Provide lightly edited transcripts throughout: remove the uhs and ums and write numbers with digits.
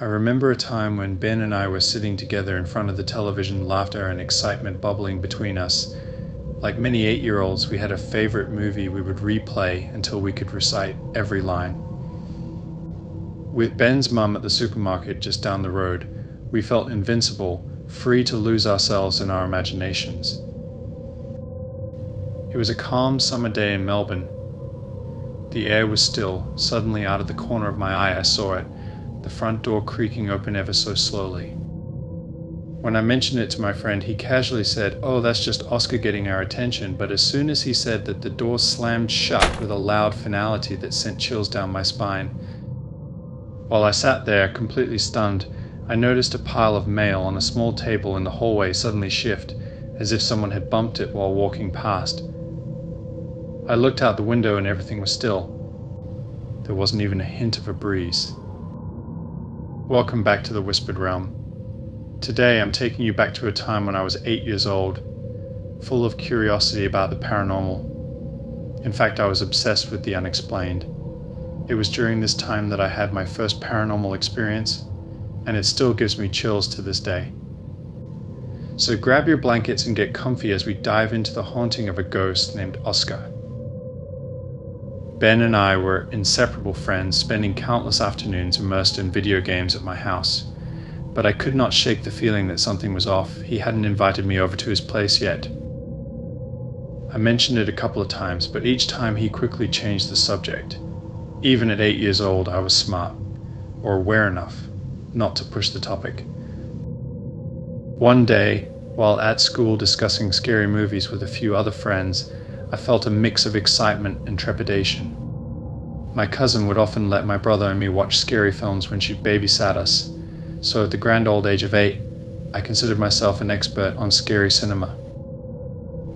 I remember a time when Ben and I were sitting together in front of the television, laughter and excitement bubbling between us. Like many 8-year-olds, we had a favorite movie we would replay until we could recite every line. With Ben's mum at the supermarket just down the road, we felt invincible, free to lose ourselves in our imaginations. It was a calm summer day in Melbourne. The air was still. Suddenly, out of the corner of my eye, I saw it, the front door creaking open ever so slowly. When I mentioned it to my friend, he casually said, "Oh, that's just Oscar getting our attention," but as soon as he said that, the door slammed shut with a loud finality that sent chills down my spine. While I sat there, completely stunned, I noticed a pile of mail on a small table in the hallway suddenly shift, as if someone had bumped it while walking past. I looked out the window and everything was still. There wasn't even a hint of a breeze. Welcome back to the Whispered Realm. Today I'm taking you back to a time when I was 8 years old, full of curiosity about the paranormal. In fact, I was obsessed with the unexplained. It was during this time that I had my first paranormal experience, and it still gives me chills to this day. So grab your blankets and get comfy as we dive into the haunting of a ghost named Oscar. Ben and I were inseparable friends, spending countless afternoons immersed in video games at my house. But I could not shake the feeling that something was off. He hadn't invited me over to his place yet. I mentioned it a couple of times, but each time he quickly changed the subject. Even at 8 years old, I was smart, or aware enough, not to push the topic. One day, while at school discussing scary movies with a few other friends, I felt a mix of excitement and trepidation. My cousin would often let my brother and me watch scary films when she babysat us, so at the grand old age of 8, I considered myself an expert on scary cinema.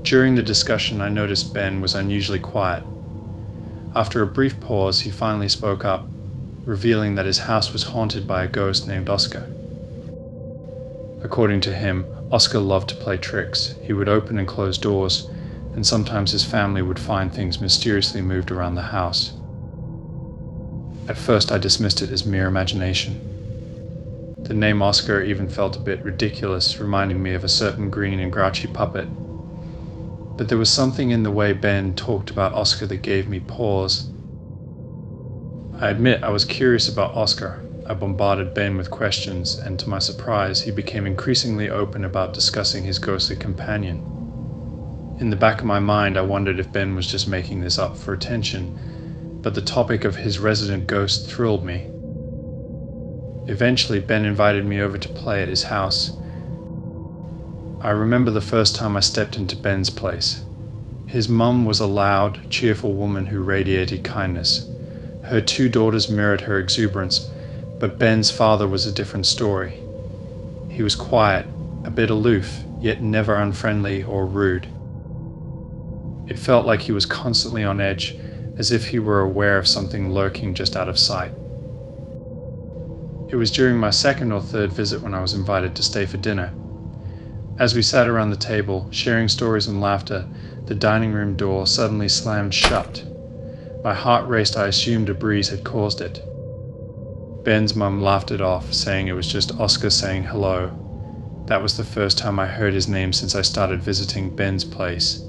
During the discussion, I noticed Ben was unusually quiet. After a brief pause, he finally spoke up, revealing that his house was haunted by a ghost named Oscar. According to him, Oscar loved to play tricks. He would open and close doors, and sometimes his family would find things mysteriously moved around the house. At first, I dismissed it as mere imagination. The name Oscar even felt a bit ridiculous, reminding me of a certain green and grouchy puppet. But there was something in the way Ben talked about Oscar that gave me pause. I admit I was curious about Oscar. I bombarded Ben with questions, and to my surprise, he became increasingly open about discussing his ghostly companion. In the back of my mind, I wondered if Ben was just making this up for attention, but the topic of his resident ghost thrilled me. Eventually, Ben invited me over to play at his house. I remember the first time I stepped into Ben's place. His mum was a loud, cheerful woman who radiated kindness. Her 2 daughters mirrored her exuberance, but Ben's father was a different story. He was quiet, a bit aloof, yet never unfriendly or rude. It felt like he was constantly on edge, as if he were aware of something lurking just out of sight. It was during my second or third visit when I was invited to stay for dinner. As we sat around the table, sharing stories and laughter, the dining room door suddenly slammed shut. My heart raced. I assumed a breeze had caused it. Ben's mum laughed it off, saying it was just Oscar saying hello. That was the first time I heard his name since I started visiting Ben's place.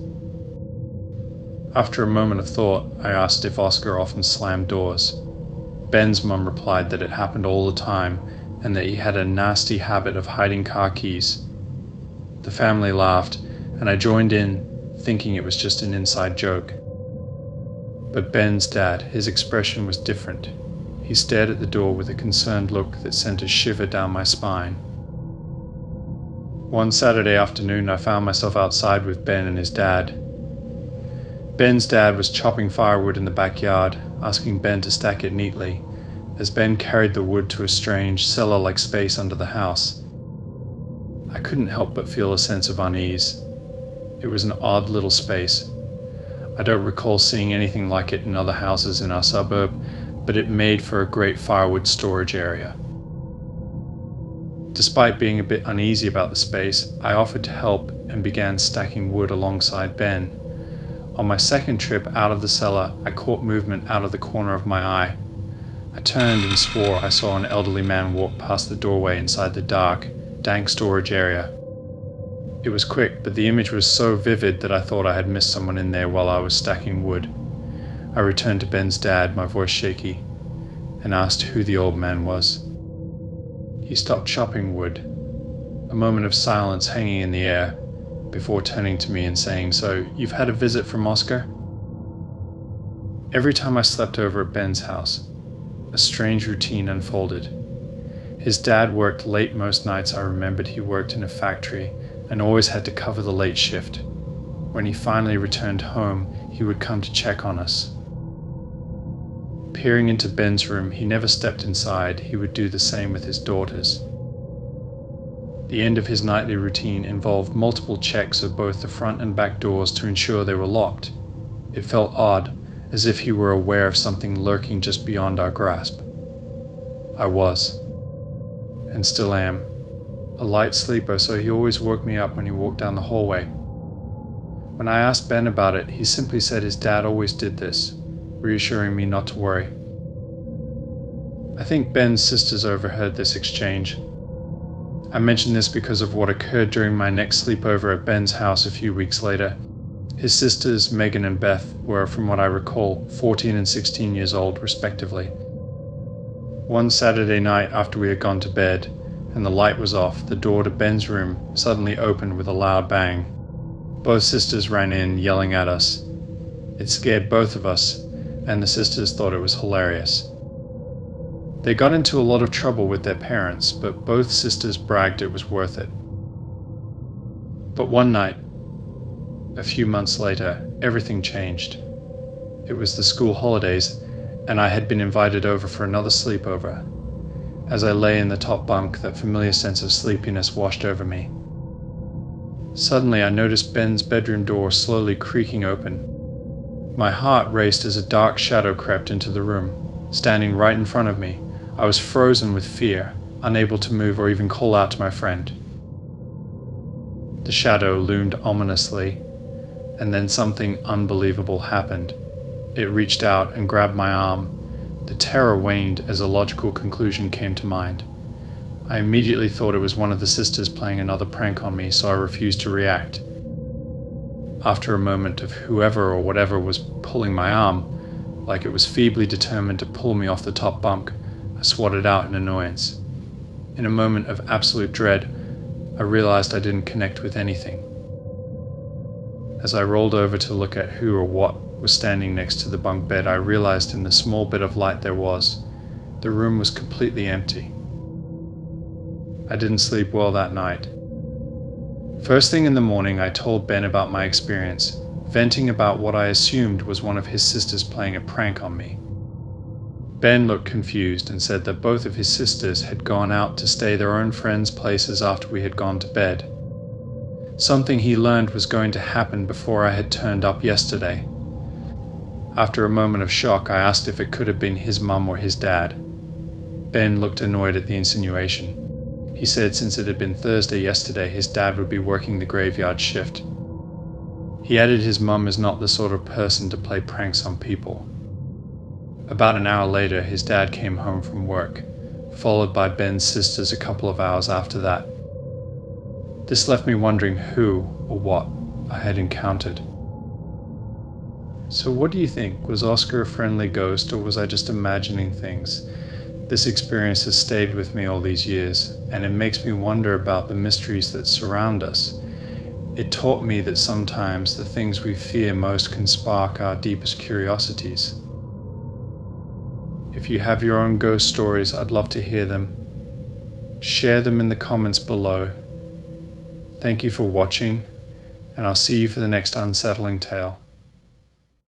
After a moment of thought, I asked if Oscar often slammed doors. Ben's mum replied that it happened all the time and that he had a nasty habit of hiding car keys. The family laughed, and I joined in, thinking it was just an inside joke. But Ben's dad, his expression was different. He stared at the door with a concerned look that sent a shiver down my spine. One Saturday afternoon, I found myself outside with Ben and his dad. Ben's dad was chopping firewood in the backyard, asking Ben to stack it neatly, as Ben carried the wood to a strange, cellar-like space under the house. I couldn't help but feel a sense of unease. It was an odd little space. I don't recall seeing anything like it in other houses in our suburb, but it made for a great firewood storage area. Despite being a bit uneasy about the space, I offered to help and began stacking wood alongside Ben. On my second trip out of the cellar, I caught movement out of the corner of my eye. I turned and swore I saw an elderly man walk past the doorway inside the dark, dank storage area. It was quick, but the image was so vivid that I thought I had missed someone in there while I was stacking wood. I returned to Ben's dad, my voice shaky, and asked who the old man was. He stopped chopping wood, a moment of silence hanging in the air, before turning to me and saying, "So, you've had a visit from Oscar?" Every time I slept over at Ben's house, a strange routine unfolded. His dad worked late most nights. I remembered he worked in a factory and always had to cover the late shift. When he finally returned home, he would come to check on us. Peering into Ben's room, he never stepped inside. He would do the same with his daughters. The end of his nightly routine involved multiple checks of both the front and back doors to ensure they were locked. It felt odd, as if he were aware of something lurking just beyond our grasp. I was, and still am, a light sleeper, so he always woke me up when he walked down the hallway. When I asked Ben about it, he simply said his dad always did this, reassuring me not to worry. I think Ben's sisters overheard this exchange. I mention this because of what occurred during my next sleepover at Ben's house a few weeks later. His sisters, Megan and Beth, were, from what I recall, 14 and 16 years old, respectively. One Saturday night after we had gone to bed, and the light was off, the door to Ben's room suddenly opened with a loud bang. Both sisters ran in, yelling at us. It scared both of us, and the sisters thought it was hilarious. They got into a lot of trouble with their parents, but both sisters bragged it was worth it. But one night, a few months later, everything changed. It was the school holidays, and I had been invited over for another sleepover. As I lay in the top bunk, that familiar sense of sleepiness washed over me. Suddenly, I noticed Ben's bedroom door slowly creaking open. My heart raced as a dark shadow crept into the room, standing right in front of me. I was frozen with fear, unable to move or even call out to my friend. The shadow loomed ominously, and then something unbelievable happened. It reached out and grabbed my arm. The terror waned as a logical conclusion came to mind. I immediately thought it was one of the sisters playing another prank on me, so I refused to react. After a moment of whoever or whatever was pulling my arm, like it was feebly determined to pull me off the top bunk, I swatted out in annoyance. In a moment of absolute dread, I realized I didn't connect with anything. As I rolled over to look at who or what was standing next to the bunk bed, I realized in the small bit of light there was, the room was completely empty. I didn't sleep well that night. First thing in the morning, I told Ben about my experience, venting about what I assumed was one of his sisters playing a prank on me. Ben looked confused and said that both of his sisters had gone out to stay their own friends' places after we had gone to bed. Something he learned was going to happen before I had turned up yesterday. After a moment of shock, I asked if it could have been his mum or his dad. Ben looked annoyed at the insinuation. He said since it had been Thursday yesterday, his dad would be working the graveyard shift. He added his mum is not the sort of person to play pranks on people. About an hour later, his dad came home from work, followed by Ben's sisters a couple of hours after that. This left me wondering who or what I had encountered. So what do you think? Was Oscar a friendly ghost, or was I just imagining things? This experience has stayed with me all these years, and it makes me wonder about the mysteries that surround us. It taught me that sometimes the things we fear most can spark our deepest curiosities. If you have your own ghost stories, I'd love to hear them. Share them in the comments below. Thank you for watching, and I'll see you for the next unsettling tale.